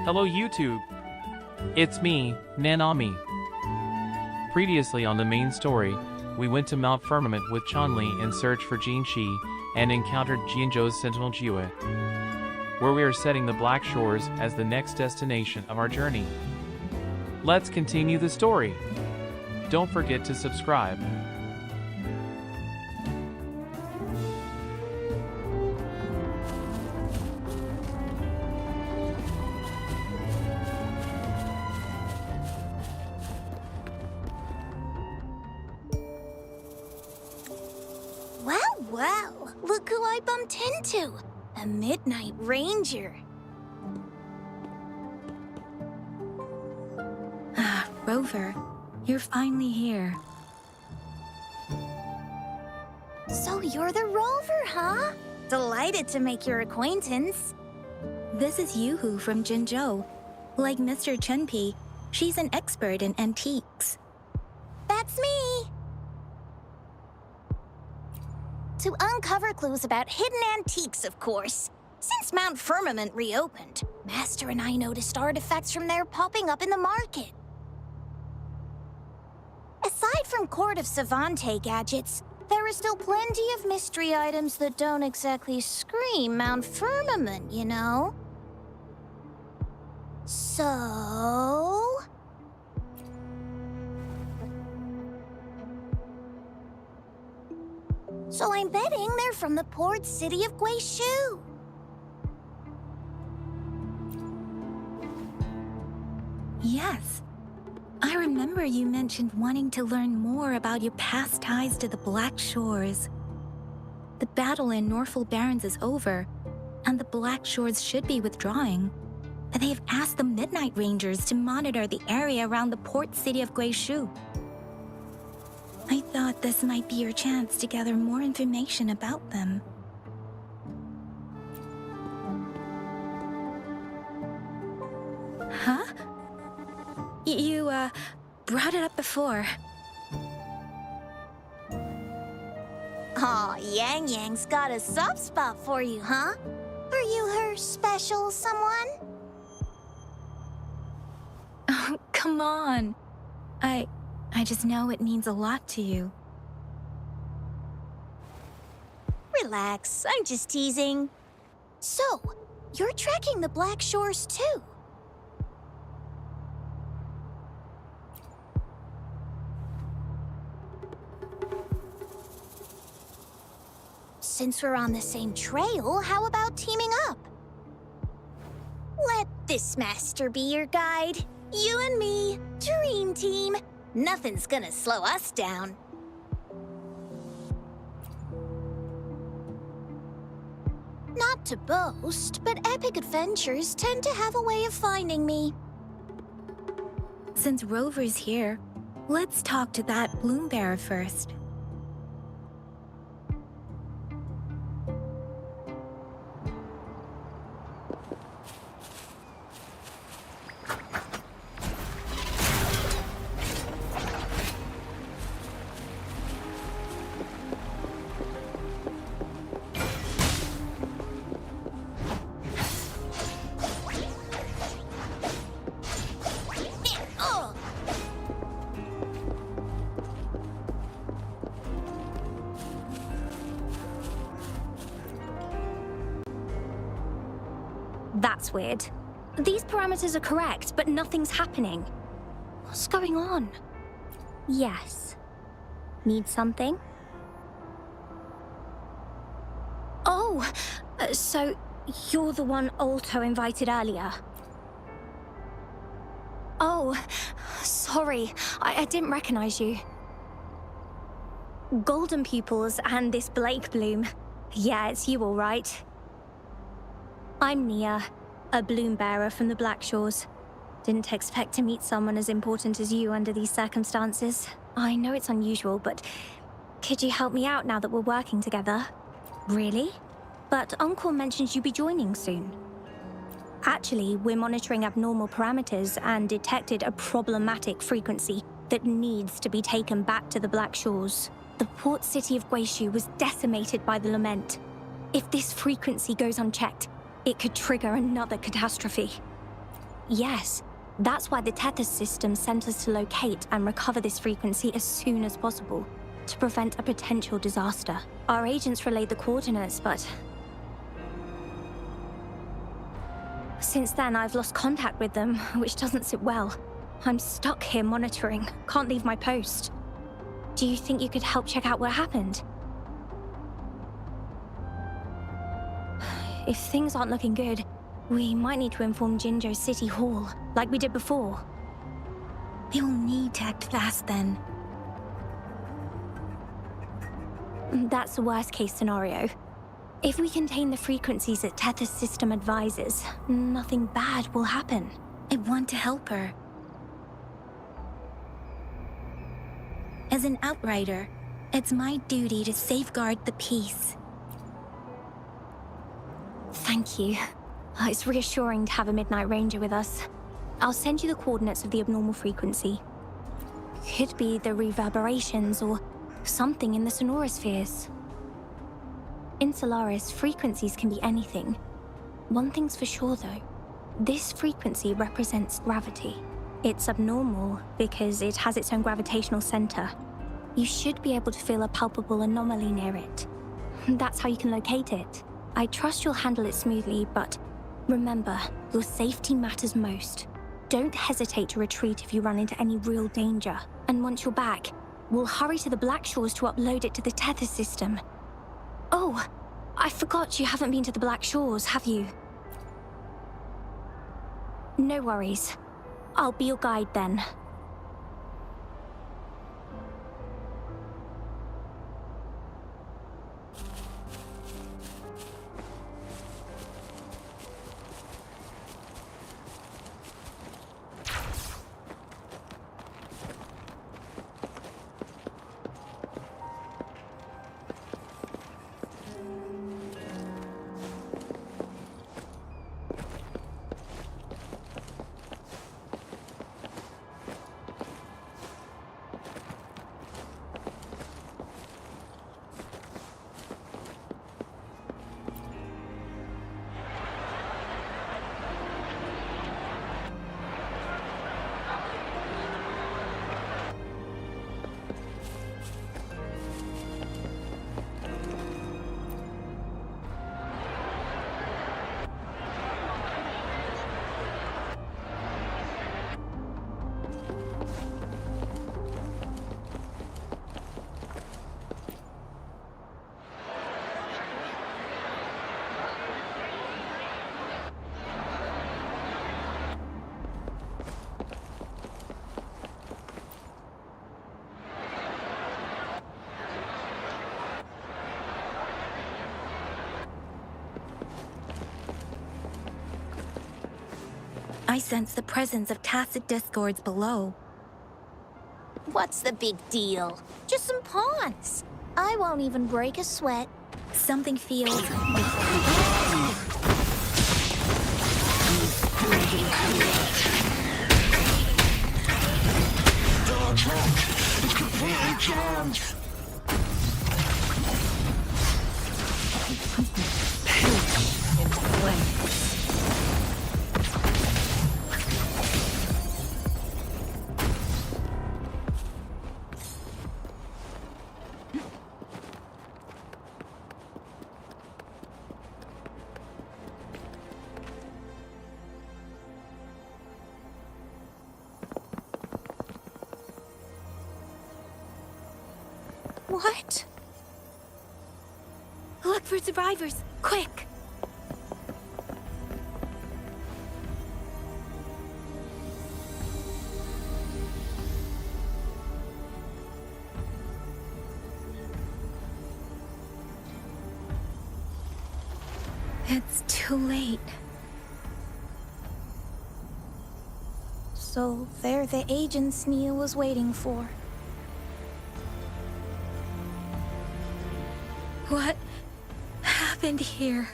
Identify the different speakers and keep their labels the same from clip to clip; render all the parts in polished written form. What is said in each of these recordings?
Speaker 1: Hello YouTube! It's me, Nanami. Previously on the main story, we went to Mount Firmament with Chonli in search for Jinshi and encountered Jianzhou's Sentinel Jiue, where we are setting the Black Shores as the next destination of our journey. Let's continue the story. Don't forget to subscribe.
Speaker 2: Well, look who I bumped into. A Midnight Ranger.
Speaker 3: Rover, you're finally here.
Speaker 2: So you're the Rover, huh? Delighted to make your acquaintance.
Speaker 3: This is Yuhu from Jinzhou. Like Mr. Chunpi, she's an expert in antiques.
Speaker 2: That's me! To uncover clues about hidden antiques, of course. Since Mount Firmament reopened, Master and I noticed artifacts from there popping up in the market. Aside from Court of Savante gadgets, there are still plenty of mystery items that don't exactly scream Mount Firmament, you know? So... I'm betting they're from the port city of Guishu.
Speaker 3: Yes. I remember you mentioned wanting to learn more about your past ties to the Black Shores. The battle in Norfolk Barrens is over, and the Black Shores should be withdrawing. But they have asked the Midnight Rangers to monitor the area around the port city of Guishu. I thought this might be your chance to gather more information about them. Huh? You brought it up before.
Speaker 2: Aw, Yang Yang's got a soft spot for you, huh? Are you her special someone?
Speaker 3: Oh, come on. I just know it means a lot to you.
Speaker 2: Relax, I'm just teasing. So, you're tracking the Black Shores too? Since we're on the same trail, how about teaming up? Let this master be your guide. You and me, dream team. Nothing's gonna slow us down. Not to boast, but epic adventures tend to have a way of finding me.
Speaker 3: Since Rover's here, let's talk to that bloom bearer first.
Speaker 4: That's weird. These parameters are correct, but nothing's happening. What's going on? Yes. Need something? Oh, so you're the one Alto invited earlier. Oh, sorry. I didn't recognize you. Golden pupils and this Blake bloom. Yeah, it's you all right. I'm Nia, a bloom bearer from the Black Shores. Didn't expect to meet someone as important as you under these circumstances. I know it's unusual, but could you help me out now that we're working together? Really? But Uncle mentioned you'd be joining soon. Actually, we're monitoring abnormal parameters and detected a problematic frequency that needs to be taken back to the Black Shores. The port city of Guishu was decimated by the lament. If this frequency goes unchecked, it could trigger another catastrophe. Yes, that's why the Tethys system sent us to locate and recover this frequency as soon as possible, to prevent a potential disaster. Our agents relayed the coordinates, but since then I've lost contact with them, which doesn't sit well. I'm stuck here monitoring, can't leave my post. Do you think you could help check out what happened? If things aren't looking good, we might need to inform Jinzhou City Hall, like we did before.
Speaker 3: We'll need to act fast then.
Speaker 4: That's the worst case scenario. If we contain the frequencies that Tethys system advises, nothing bad will happen.
Speaker 3: I want to help her. As an outrider, it's my duty to safeguard the peace.
Speaker 4: Thank you. It's reassuring to have a Midnight Ranger with us. I'll send you the coordinates of the abnormal frequency. Could be the reverberations or something in the sonorospheres. In Solaris, frequencies can be anything. One thing's for sure though. This frequency represents gravity. It's abnormal because it has its own gravitational center. You should be able to feel a palpable anomaly near it. That's how you can locate it. I trust you'll handle it smoothly, but remember, your safety matters most. Don't hesitate to retreat if you run into any real danger. And once you're back, we'll hurry to the Black Shores to upload it to the Tethys system. Oh, I forgot you haven't been to the Black Shores, have you? No worries. I'll be your guide then.
Speaker 3: I sense the presence of tacit discords below.
Speaker 2: What's the big deal? Just some pawns. I won't even break a sweat.
Speaker 3: Something feels...
Speaker 5: It's completely jammed.
Speaker 2: What?
Speaker 3: Look for survivors, quick! It's too late.
Speaker 2: So they're the agents Nia was waiting for.
Speaker 3: What happened here?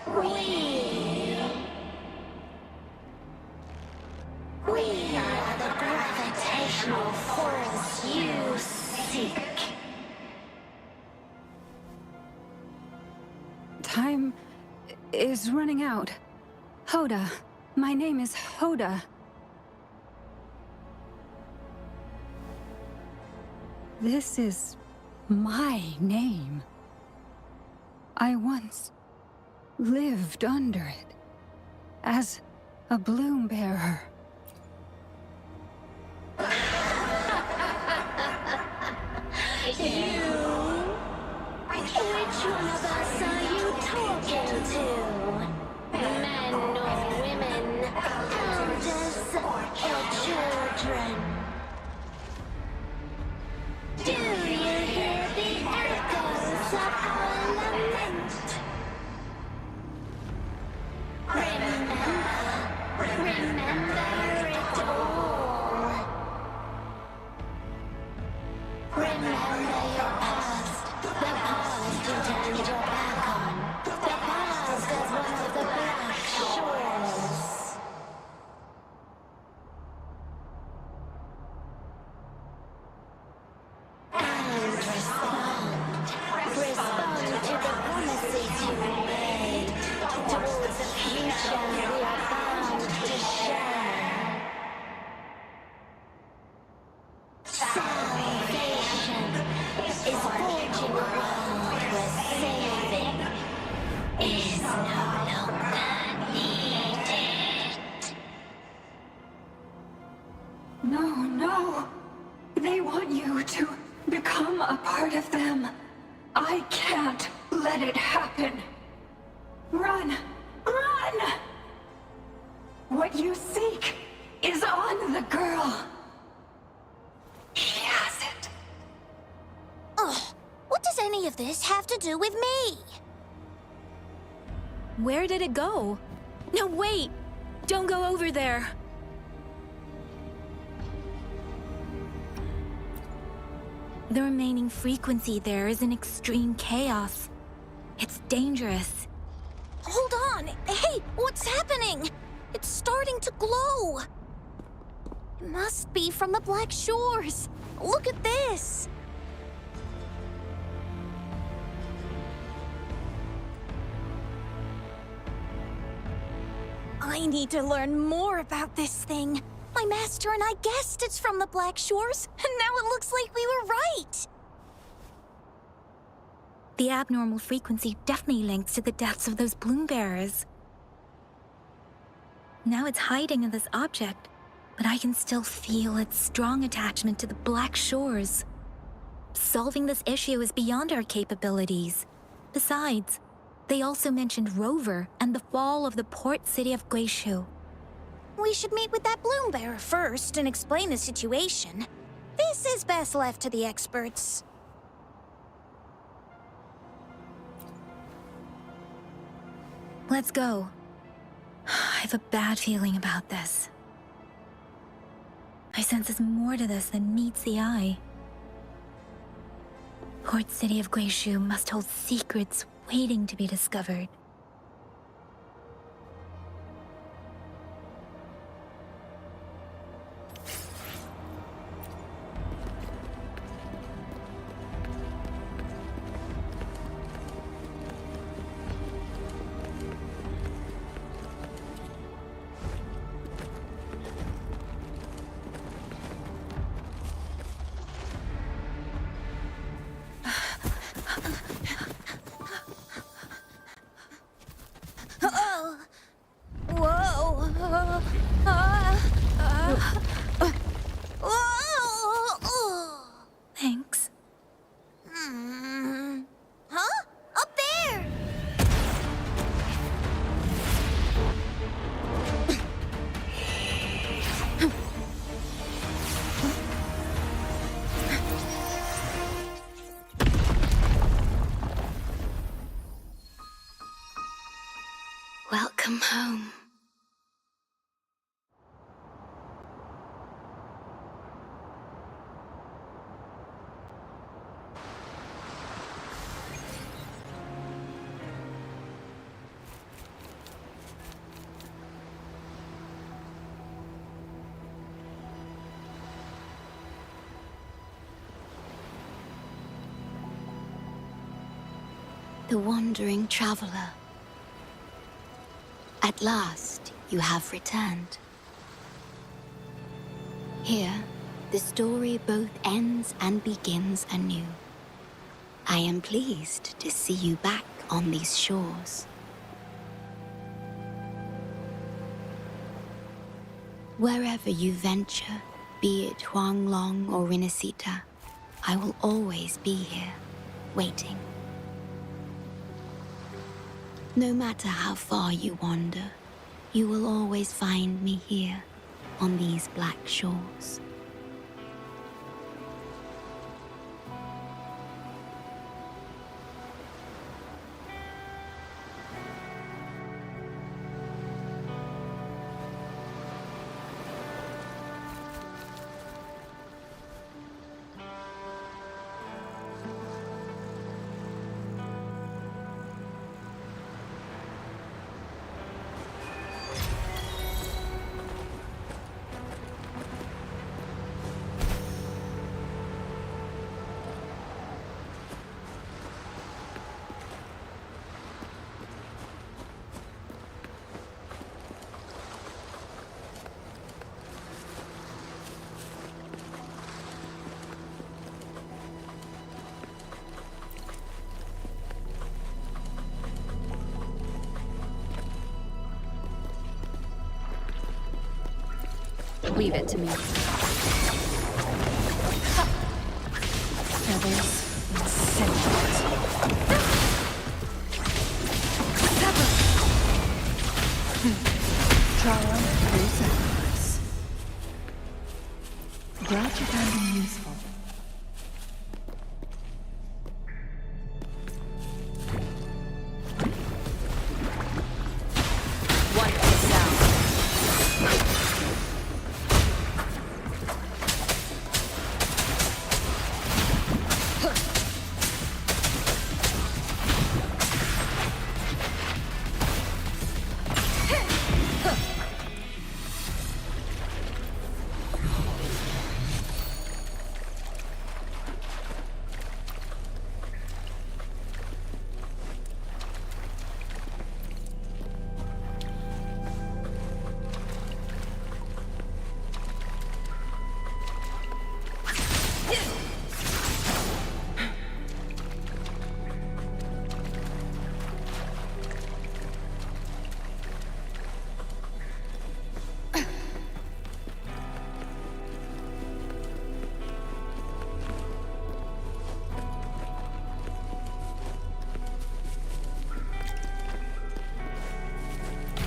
Speaker 2: We are the gravitational force you seek.
Speaker 6: Time is running out. Hoda. My name is Hoda. This is my name. I once lived under it as a bloom bearer.
Speaker 2: Which one of us are you talking to? Men or women? Elders or children? Do you hear the echoes of our lament? Remember it all. Remember your past, the past you turned your back on, the past as one of the Black Shores. And respond to the promises you made towards the future we are bound to share. Salvation is forging a world where saving is no longer needed.
Speaker 6: No. They want you to become a part of them. I can't let it happen. Run! What you seek is on the girl. She has it.
Speaker 2: Ugh, what does any of this have to do with me?
Speaker 3: Where did it go? No, wait! Don't go over there! The remaining frequency there is in extreme chaos. It's dangerous.
Speaker 2: Hold on! Hey, what's happening? It's starting to glow! It must be from the Black Shores. Look at this! I need to learn more about this thing. My master and I guessed it's from the Black Shores, and now it looks like we were right.
Speaker 3: The abnormal frequency definitely links to the deaths of those bloom bearers. Now it's hiding in this object, but I can still feel its strong attachment to the Black Shores. Solving this issue is beyond our capabilities. Besides, they also mentioned Rover and the fall of the port city of Guishu.
Speaker 2: We should meet with that bloom bearer first and explain the situation. This is best left to the experts.
Speaker 3: Let's go. I have a bad feeling about this. I sense there's more to this than meets the eye. Port city of Guishu must hold secrets waiting to be discovered. Thanks.
Speaker 2: Huh? Up there!
Speaker 3: Welcome home. The wandering traveler. At last, you have returned. Here, the story both ends and begins anew. I am pleased to see you back on these shores. Wherever you venture, be it Huanglong or Rinasita, I will always be here, waiting. No matter how far you wander, you will always find me here, on these black shores.
Speaker 7: Leave it to me. Feathers and scent. Trial through sacrifice. Glad you found them useful.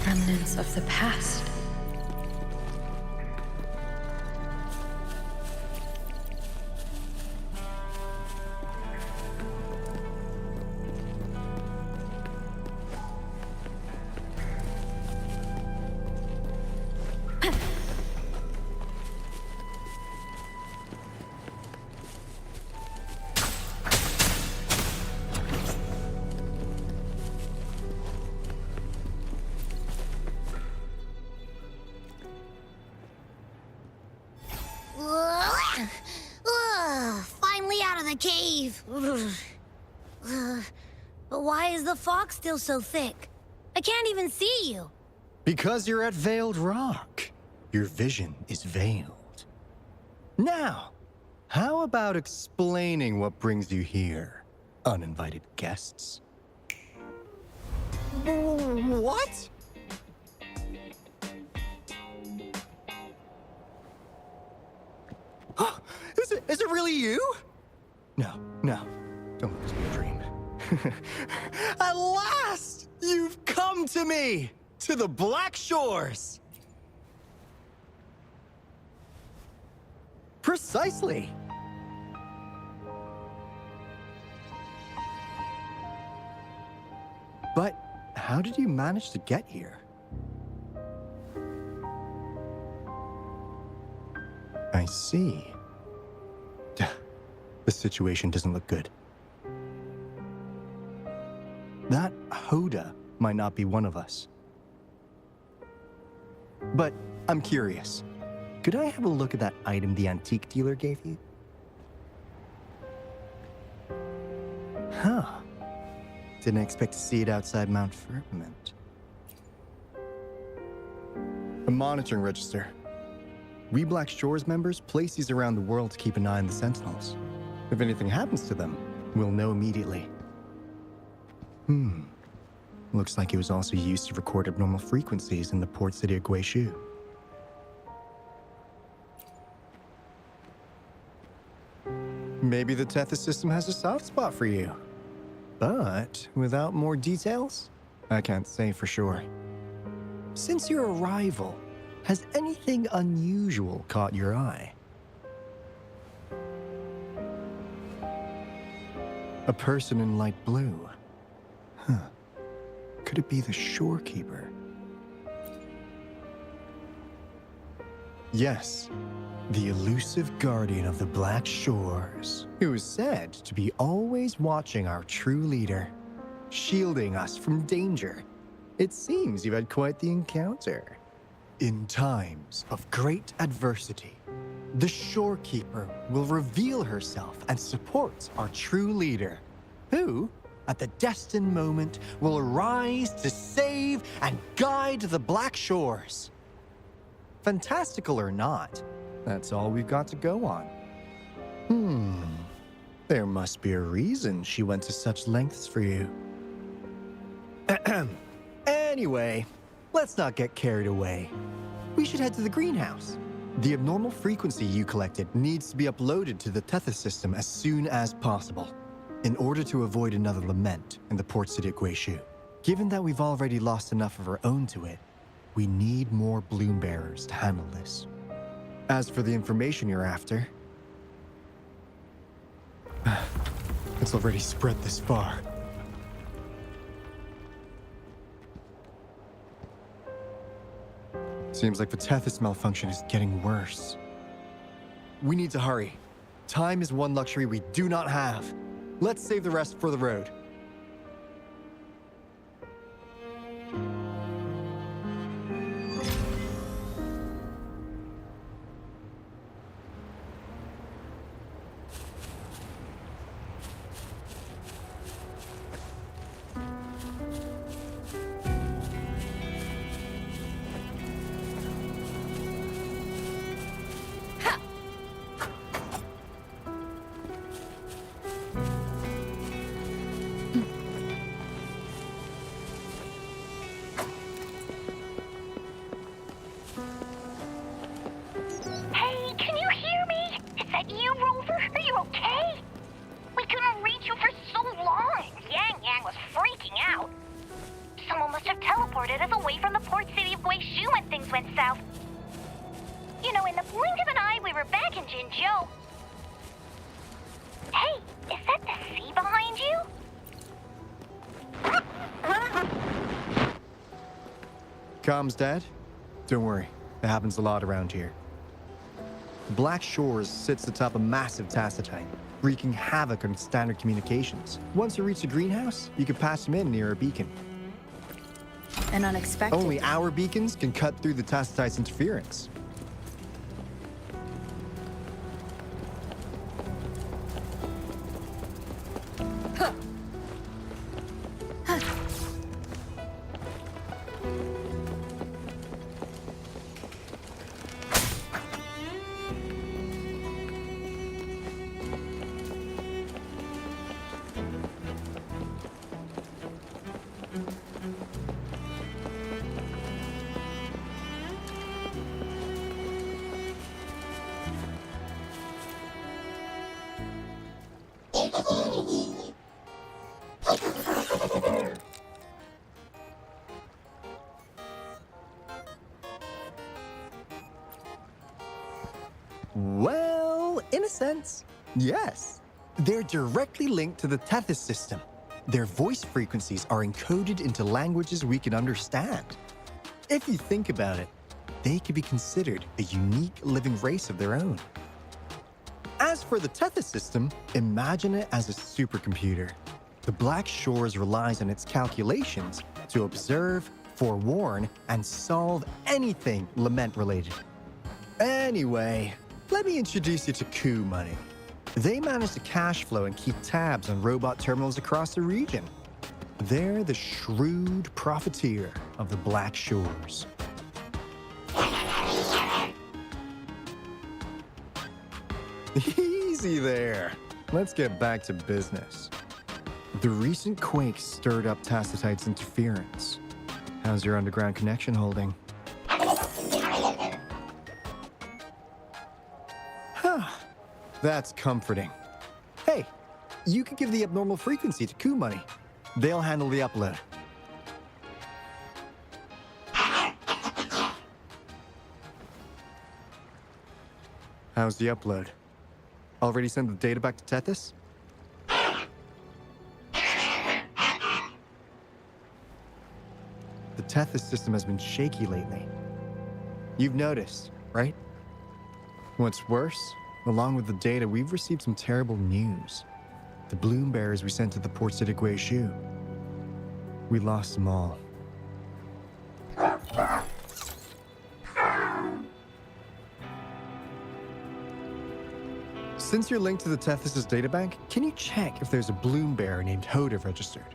Speaker 7: Remnants of the past.
Speaker 2: Finally out of the cave. But why is the fog still so thick? I can't even see you.
Speaker 8: Because you're at Veiled Rock. Your vision is veiled. Now, how about explaining what brings you here, uninvited guests? What? Is it really you? No, don't let this be a dream. At last, you've come to me, to the Black Shores. Precisely. But how did you manage to get here? I see. The situation doesn't look good. That Hoda might not be one of us. But I'm curious. Could I have a look at that item the antique dealer gave you? Huh. Didn't expect to see it outside Mount Firmament. A monitoring register. We Black Shores members place these around the world to keep an eye on the Sentinels. If anything happens to them, we'll know immediately. Looks like it was also used to record abnormal frequencies in the port city of Guishu. Maybe the Tethys system has a soft spot for you. But without more details, I can't say for sure. Since your arrival, has anything unusual caught your eye? A person in light blue. Could it be the shorekeeper? Yes, the elusive guardian of the Black Shores, who is said to be always watching our true leader, shielding us from danger. It seems you've had quite the encounter. In times of great adversity, the shorekeeper will reveal herself and support our true leader, who, at the destined moment, will arise to save and guide the Black Shores. Fantastical or not, that's all we've got to go on. There must be a reason she went to such lengths for you. Anyway, let's not get carried away. We should head to the greenhouse. The abnormal frequency you collected needs to be uploaded to the Tethys system as soon as possible, in order to avoid another lament in the port city of Guishu. Given that we've already lost enough of our own to it, we need more bloom bearers to handle this. As for the information you're after, it's already spread this far. Seems like the Tethys malfunction is getting worse. We need to hurry. Time is one luxury we do not have. Let's save the rest for the road.
Speaker 2: Hey, can you hear me? Is that you, Rover? Are you okay? We couldn't reach you for so long. Yang was freaking out. Someone must have teleported us away from the port city of Guishu when things went south. You know, in the blink of an eye, we were back in Jinzhou. Hey, is that the sea behind you?
Speaker 8: Comms, Dad? Don't worry, it happens a lot around here. Black Shores sits atop a massive tacitite, wreaking havoc on standard communications. Once you reach the greenhouse, you can patch them in near a beacon.
Speaker 7: An unexpected.
Speaker 8: Only our beacons can cut through the tacitite's interference. Well, in a sense, yes. They're directly linked to the Tethys system. Their voice frequencies are encoded into languages we can understand. If you think about it, they could be considered a unique living race of their own. As for the Tethys system, imagine it as a supercomputer. The Black Shores relies on its calculations to observe, forewarn, and solve anything lament-related. Anyway, let me introduce you to Coup Money. They manage to cash flow and keep tabs on robot terminals across the region. They're the shrewd profiteer of the Black Shores. Easy there. Let's get back to business. The recent quake stirred up Tacitite's interference. How's your underground connection holding? Huh. That's comforting. Hey, you could give the abnormal frequency to Coup Money. They'll handle the upload. How's the upload? Already sent the data back to Tethys? The Tethys system has been shaky lately. You've noticed, right? What's worse, along with the data, we've received some terrible news. The bloom bearers we sent to the port city Guishu. We lost them all. Since you're linked to the Tethys' databank, can you check if there's a bloom bearer named Hoda registered?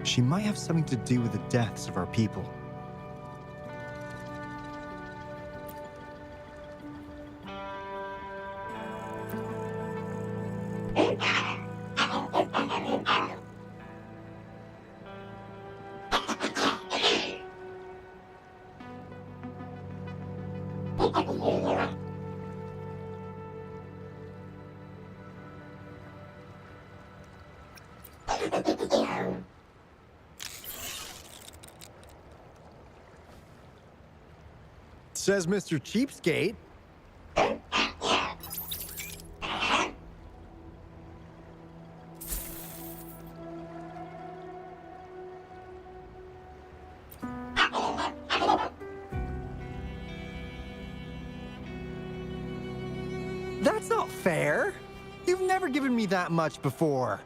Speaker 8: She might have something to do with the deaths of our people. Says Mr. Cheapskate. That's not fair. You've never given me that much before.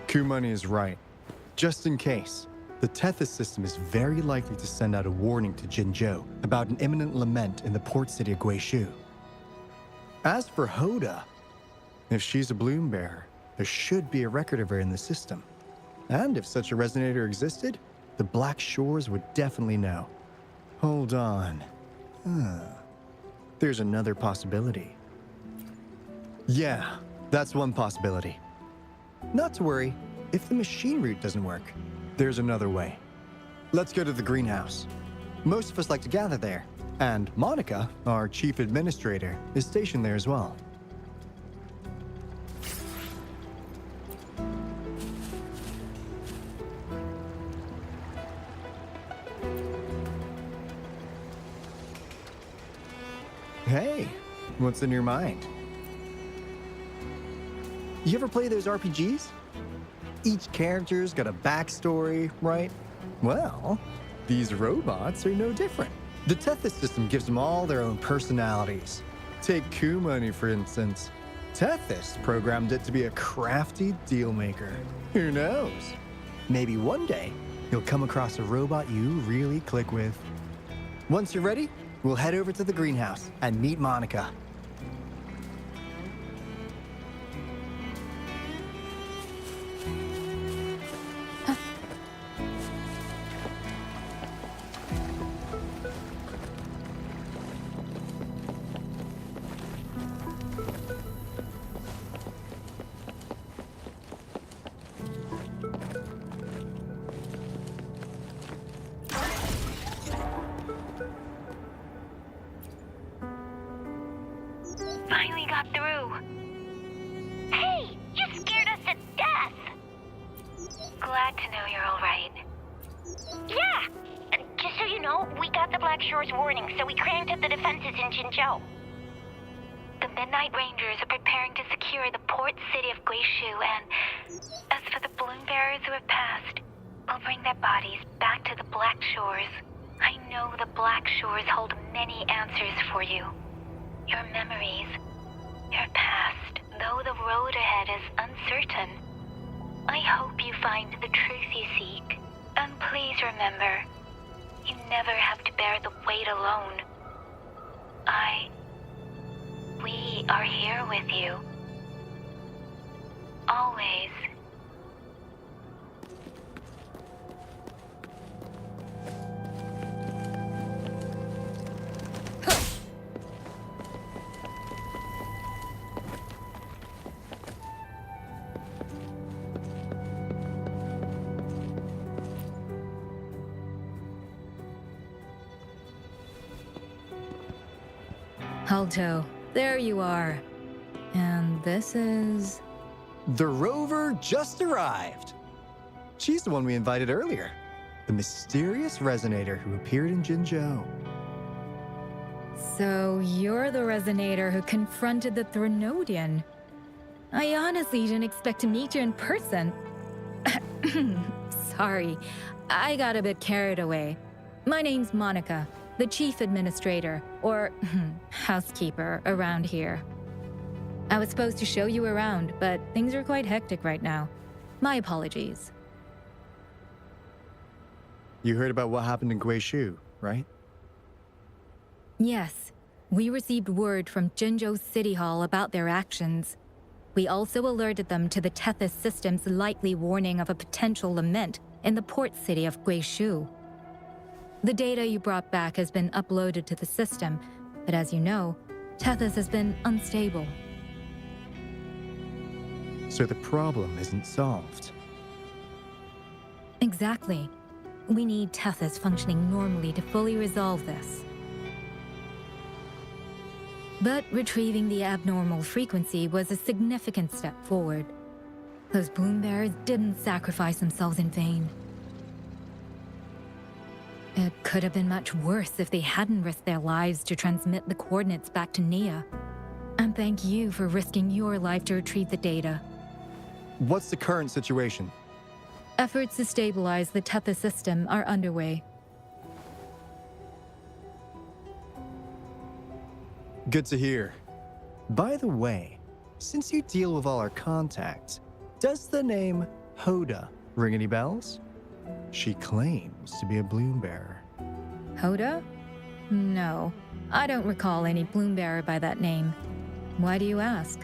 Speaker 8: Coup Money is right. Just in case, the Tethys system is very likely to send out a warning to Jinzhou about an imminent lament in the port city of Guishu. As for Hoda, if she's a bloom bearer, there should be a record of her in the system. And if such a resonator existed, the Black Shores would definitely know. Hold on. There's another possibility. Yeah, that's one possibility. Not to worry, if the machine route doesn't work, there's another way. Let's go to the greenhouse. Most of us like to gather there, and Monica, our chief administrator, is stationed there as well. Hey, what's in your mind? You ever play those RPGs? Each character's got a backstory, right? Well, these robots are no different. The Tethys system gives them all their own personalities. Take Coup Money, for instance. Tethys programmed it to be a crafty deal maker. Who knows? Maybe one day, you'll come across a robot you really click with. Once you're ready, we'll head over to the greenhouse and meet Monica.
Speaker 2: Finally got through. Hey, you scared us to death. Glad to know you're all right. Yeah, just so you know, we got the Black Shores warning, so we cranked up the defenses in Jinzhou. The Midnight Rangers are preparing to secure the port city of Guishu, and as for the bloom bearers who have passed, we'll bring their bodies back to the Black Shores. I know the Black Shores hold many answers for you. Your memories, your past, though the road ahead is uncertain. I hope you find the truth you seek. And please remember, you never have to bear the weight alone. We are here with you. Always.
Speaker 7: Alto, there you are. And this is...
Speaker 8: The rover just arrived. She's the one we invited earlier. The mysterious resonator who appeared in Jinzhou.
Speaker 7: So you're the resonator who confronted the Threnodian. I honestly didn't expect to meet you in person. Sorry, I got a bit carried away. My name's Monica, the chief administrator, or housekeeper, around here. I was supposed to show you around, but things are quite hectic right now. My apologies.
Speaker 8: You heard about what happened in Guishu, right?
Speaker 7: Yes, we received word from Jinzhou City Hall about their actions. We also alerted them to the Tethys system's likely warning of a potential lament in the port city of Guishu. The data you brought back has been uploaded to the system, but as you know, Tethys has been unstable.
Speaker 8: So the problem isn't solved.
Speaker 7: Exactly. We need Tethys functioning normally to fully resolve this. But retrieving the abnormal frequency was a significant step forward. Those bloom bearers didn't sacrifice themselves in vain. It could have been much worse if they hadn't risked their lives to transmit the coordinates back to Nia. And thank you for risking your life to retrieve the data.
Speaker 8: What's the current situation?
Speaker 7: Efforts to stabilize the Tethys system are underway.
Speaker 8: Good to hear. By the way, since you deal with all our contacts, does the name Hoda ring any bells? She claims to be a bloom bearer.
Speaker 7: Hoda? No, I don't recall any bloom bearer by that name. Why do you ask?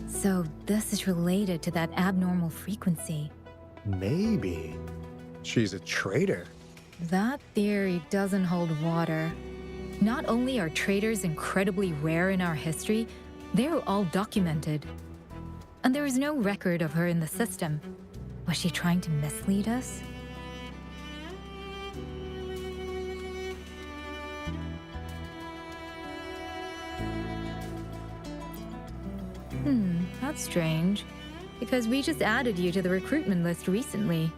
Speaker 7: So this is related to that abnormal frequency.
Speaker 8: Maybe. She's a traitor.
Speaker 7: That theory doesn't hold water. Not only are traitors incredibly rare in our history, they're all documented. And there is no record of her in the system. Was she trying to mislead us? That's strange. Because we just added you to the recruitment list recently.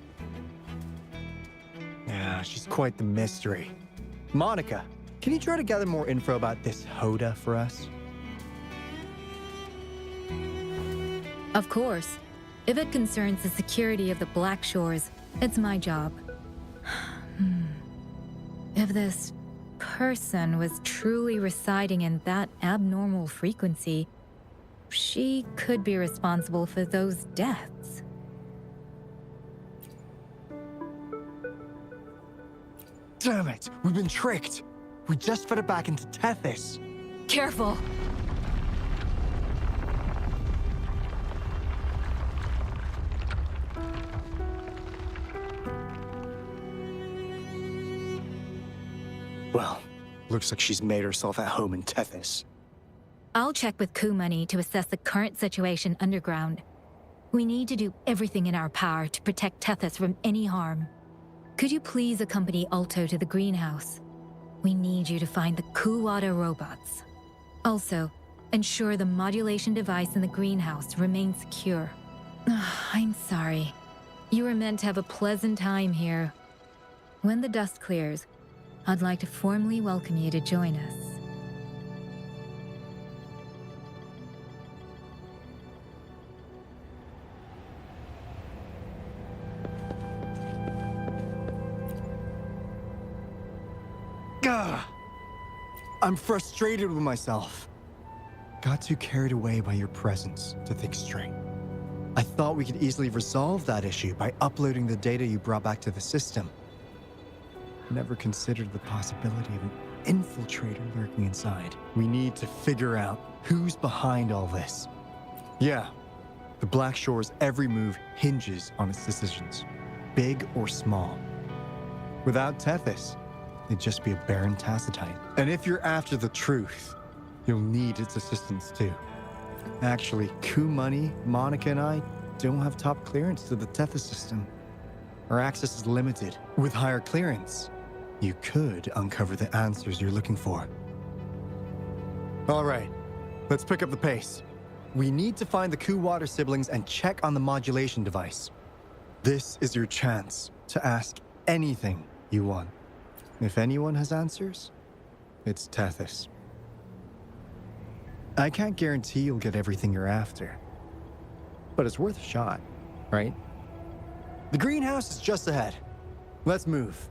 Speaker 8: Yeah, she's quite the mystery. Monica, can you try to gather more info about this Hoda for us?
Speaker 7: Of course. If it concerns the security of the Black Shores, it's my job. If this person was truly residing in that abnormal frequency, she could be responsible for those deaths.
Speaker 8: Damn it! We've been tricked! We just fed it back into Tethys.
Speaker 7: Careful!
Speaker 8: Well, looks like she's made herself at home in Tethys.
Speaker 7: I'll check with Coup Money to assess the current situation underground. We need to do everything in our power to protect Tethys from any harm. Could you please accompany Alto to the greenhouse? We need you to find the Kuwata robots. Also, ensure the modulation device in the greenhouse remains secure. I'm sorry. You were meant to have a pleasant time here. When the dust clears, I'd like to formally welcome you to join us.
Speaker 8: Gah! I'm frustrated with myself. Got too carried away by your presence to think straight. I thought we could easily resolve that issue by uploading the data you brought back to the system. Never considered the possibility of an infiltrator lurking inside. We need to figure out who's behind all this. Yeah, the Black Shore's every move hinges on its decisions, big or small. Without Tethys, it'd just be a barren Tacitite. And if you're after the truth, you'll need its assistance too. Actually, Money, Monica, and I don't have top clearance to the Tethys system. Our access is limited. With higher clearance, you could uncover the answers you're looking for. All right, let's pick up the pace. We need to find the Water siblings and check on the modulation device. This is your chance to ask anything you want. If anyone has answers, it's Tethys. I can't guarantee you'll get everything you're after, but it's worth a shot, right? The greenhouse is just ahead. Let's move.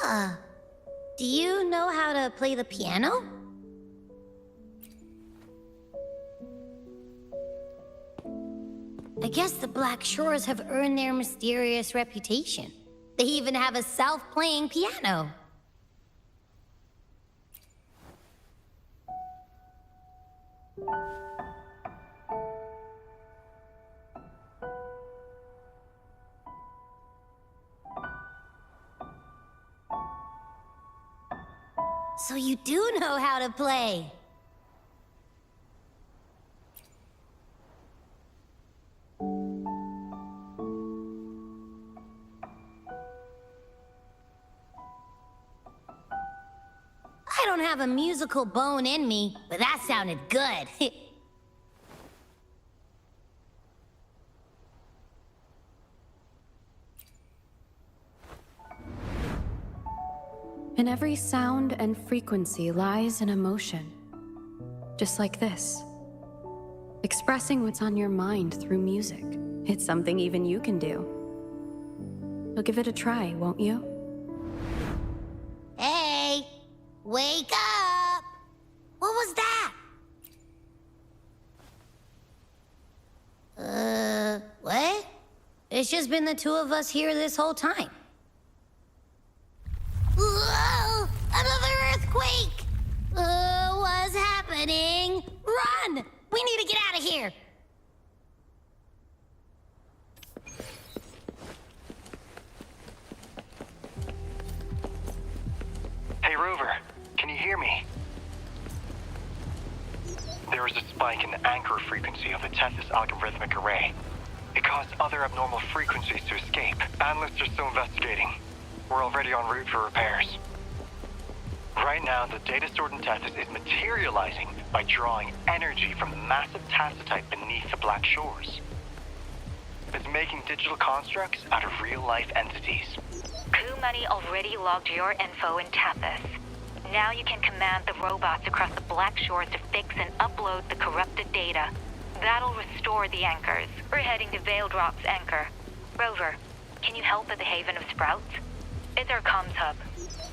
Speaker 2: Do you know how to play the piano? I guess the Black Shores have earned their mysterious reputation. They even have a self-playing piano. So you do know how to play. I don't have a musical bone in me, but that sounded good.
Speaker 9: In every sound and frequency lies an emotion. Just like this. Expressing what's on your mind through music. It's something even you can do. You'll give it a try, won't you?
Speaker 2: Hey! Wake up! What was that? What? It's just been the two of us here this whole time. Whoa! Another earthquake! What's happening? Run! We need to get out of here!
Speaker 10: Hey, Rover, can you hear me? There was a spike in the anchor frequency of the Tethys algorithmic array. It caused other abnormal frequencies to escape. Analysts are still investigating. We're already en route for repairs. Right now, the data stored in Tethys is materializing by drawing energy from the massive tacitite beneath the Black Shores. It's making digital constructs out of real-life entities.
Speaker 11: Coup Money already logged your info in Tethys. Now you can command the robots across the Black Shores to fix and upload the corrupted data. That'll restore the anchors. We're heading to Veiled Rock's anchor. Rover, can you help at the Haven of Sprouts? It's our comms hub.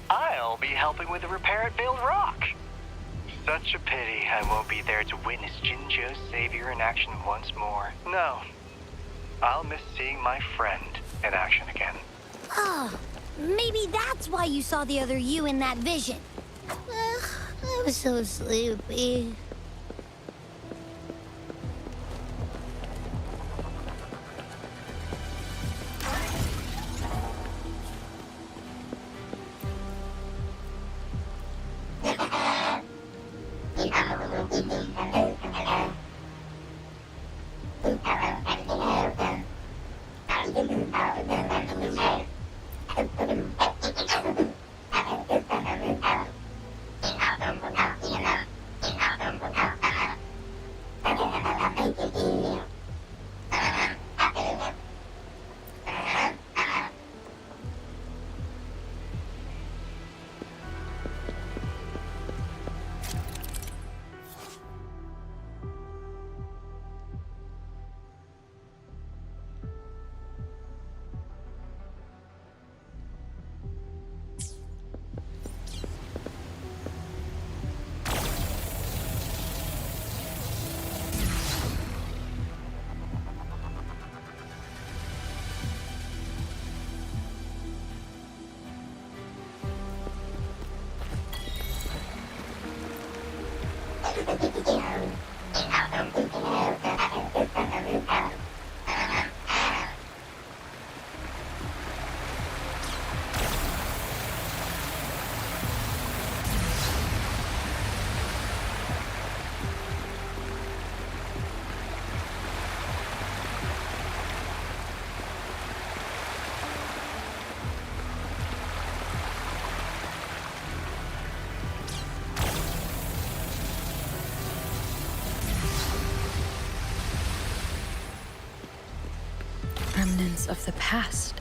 Speaker 10: I'll be helping with the repair at Veiled Rock. Such a pity I won't be there to witness Jinjo's savior in action once more. No, I'll miss seeing my friend in action again.
Speaker 2: Oh, maybe that's why you saw the other you in that vision. I was so sleepy.
Speaker 9: Remnants of the past.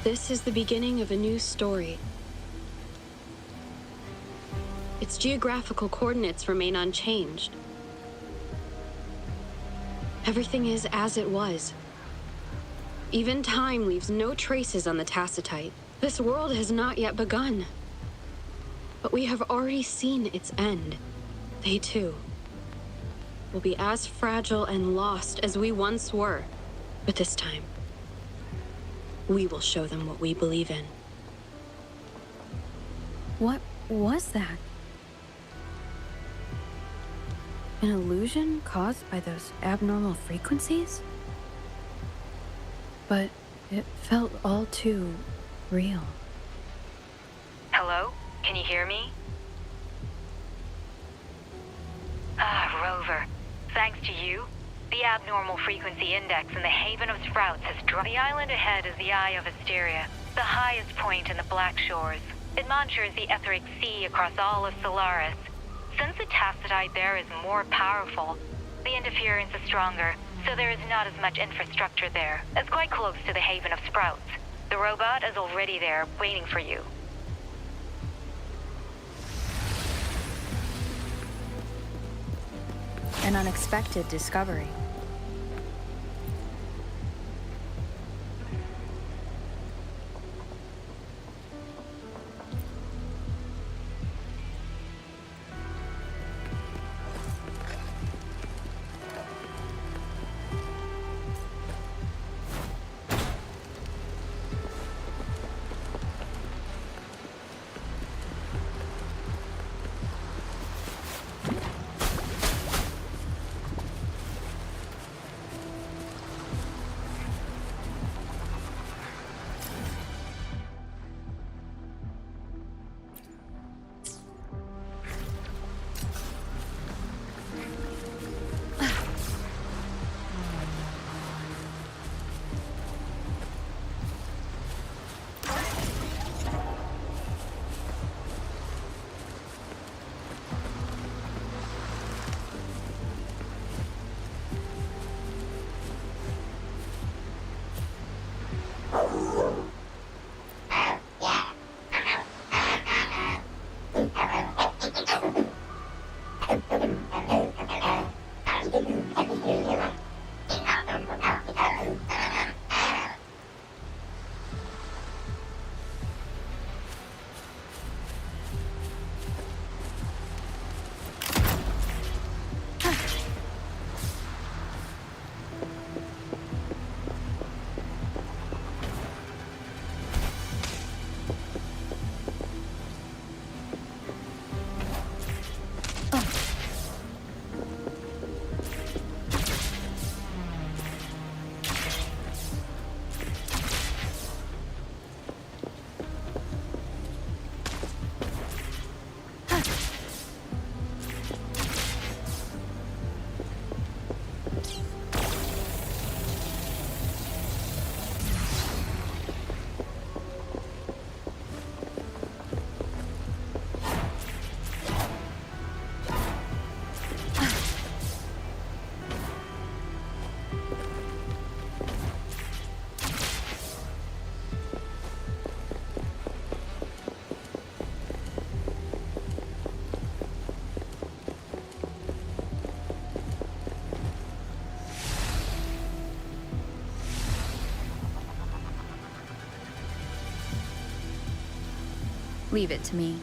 Speaker 9: This is the beginning of a new story. Its geographical coordinates remain unchanged. Everything is as it was. Even time leaves no traces on the Tacitite. This world has not yet begun. But we have already seen its end. They too will be as fragile and lost as we once were. But this time, we will show them what we believe in. What was that? An illusion caused by those abnormal frequencies? But it felt all too real.
Speaker 11: Hello? Can you hear me? Ah, Rover. Thanks to you, the abnormal frequency index in the Haven of Sprouts has dropped. The island ahead is the Eye of Asteria, the highest point in the Black Shores. It monitors the Etheric Sea across all of Solaris. Since the Tacitite there is more powerful, the interference is stronger, so there is not as much infrastructure there. It's quite close to the Haven of Sprouts. The robot is already there, waiting for you.
Speaker 12: An unexpected discovery. Leave it to me.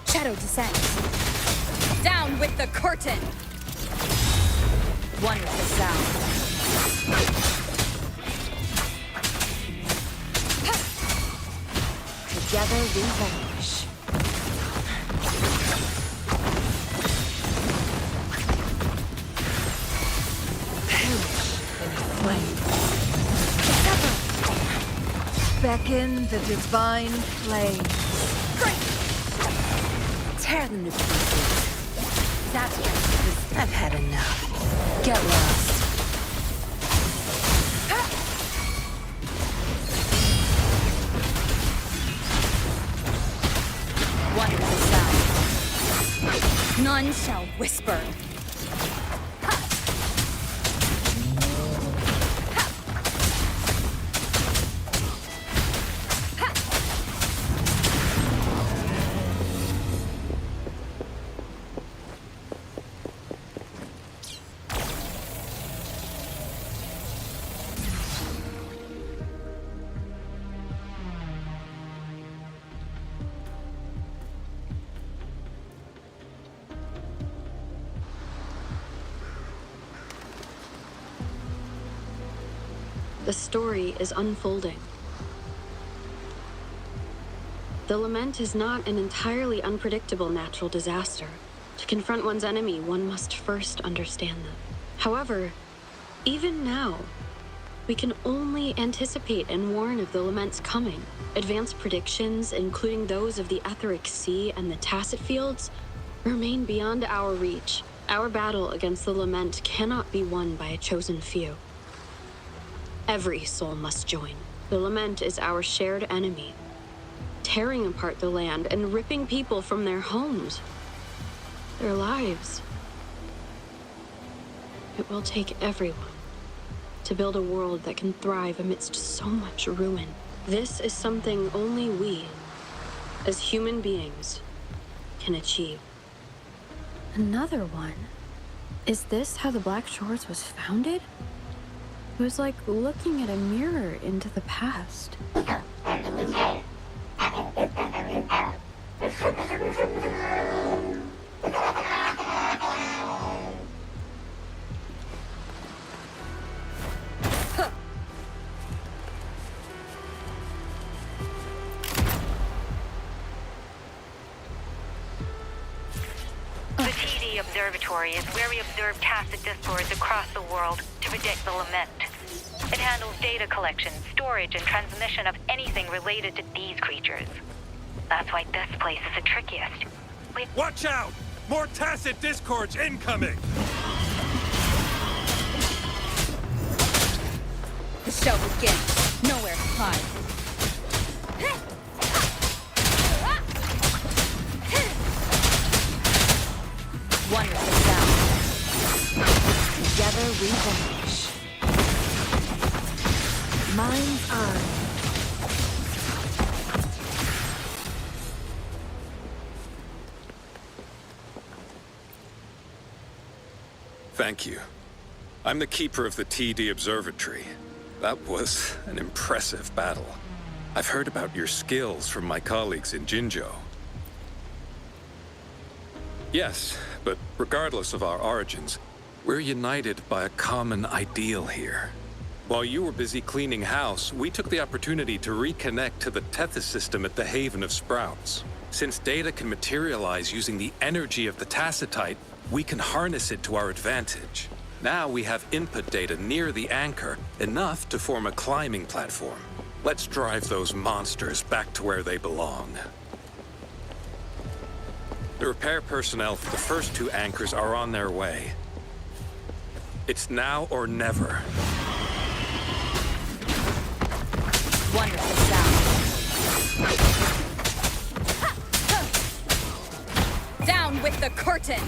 Speaker 12: Shadow descends. Down with the curtain! One with the sound. Together we vanish.
Speaker 13: Beckon the divine flame. Tear them to pieces. That's justice. I've had enough. Get lost. One with the sound.
Speaker 12: None shall whisper.
Speaker 9: The story is unfolding. The lament is not an entirely unpredictable natural disaster. To confront one's enemy, one must first understand them. However, even now, we can only anticipate and warn of the lament's coming. Advanced predictions, including those of the Etheric Sea and the Tacit Fields, remain beyond our reach. Our battle against the lament cannot be won by a chosen few. Every soul must join. The lament is our shared enemy, tearing apart the land and ripping people from their homes, their lives. It will take everyone to build a world that can thrive amidst so much ruin. This is something only we, as human beings, can achieve. Another one? Is this how the Black Shores was founded? It was like looking at a mirror into the past.
Speaker 11: The TD Observatory is where we observe tacit discords across the world to predict the lament. It handles data collection, storage, and transmission of anything related to these creatures. That's why this place is the trickiest.
Speaker 14: Watch out! More tacit discords incoming!
Speaker 12: The show begins. Nowhere to hide. Wonderful sound. Together we vanish. Mind's eye.
Speaker 14: Thank you. I'm the keeper of the TD Observatory. That was an impressive battle. I've heard about your skills from my colleagues in Jinzhou. Yes, but regardless of our origins, we're united by a common ideal here. While you were busy cleaning house, we took the opportunity to reconnect to the Tethys system at the Haven of Sprouts. Since data can materialize using the energy of the Tacitite, we can harness it to our advantage. Now we have input data near the anchor, enough to form a climbing platform. Let's drive those monsters back to where they belong. The repair personnel for the first two anchors are on their way. It's now or never.
Speaker 12: Wonderful sound. Down with the curtain!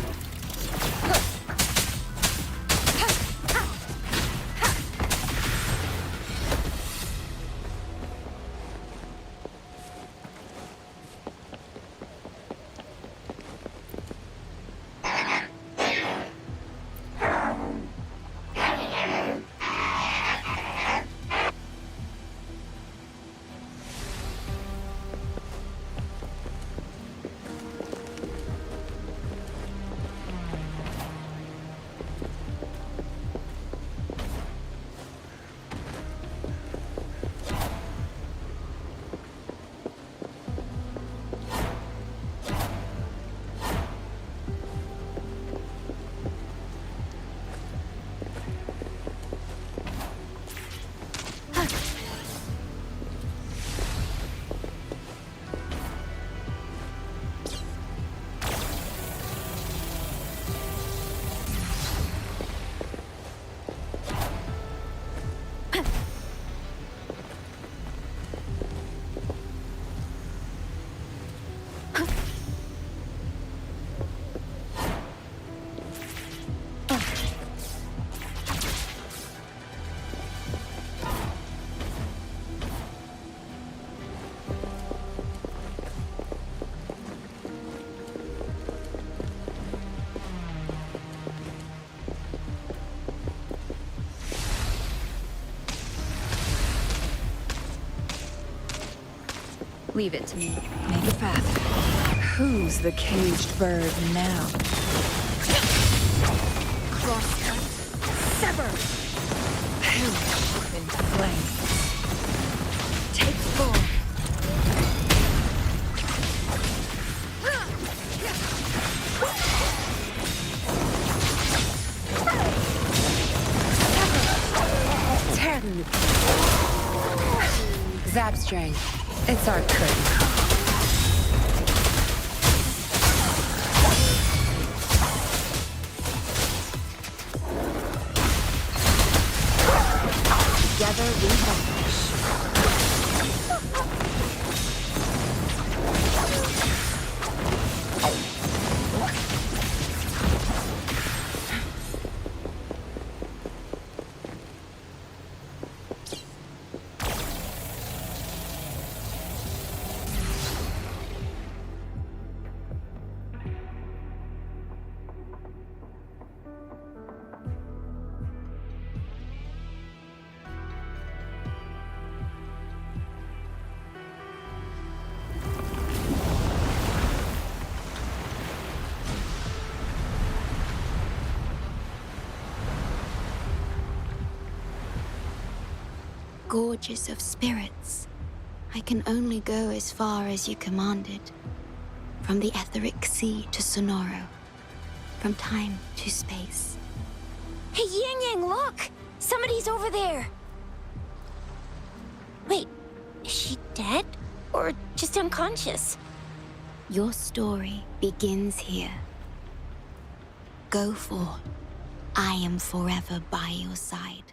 Speaker 12: Leave it to me. Make it fast. Who's the caged bird now? Crosscut. Sever! Perish into flames. Take form. Zap string. It's our curtain call. Together we vanquish.
Speaker 15: Gorges of spirits. I can only go as far as you commanded. From the etheric sea to Sonoro. From time to space.
Speaker 4: Hey, Yang Yang, look! Somebody's over there! Wait, is she dead? Or just unconscious?
Speaker 15: Your story begins here. Go forth. I am forever by your side.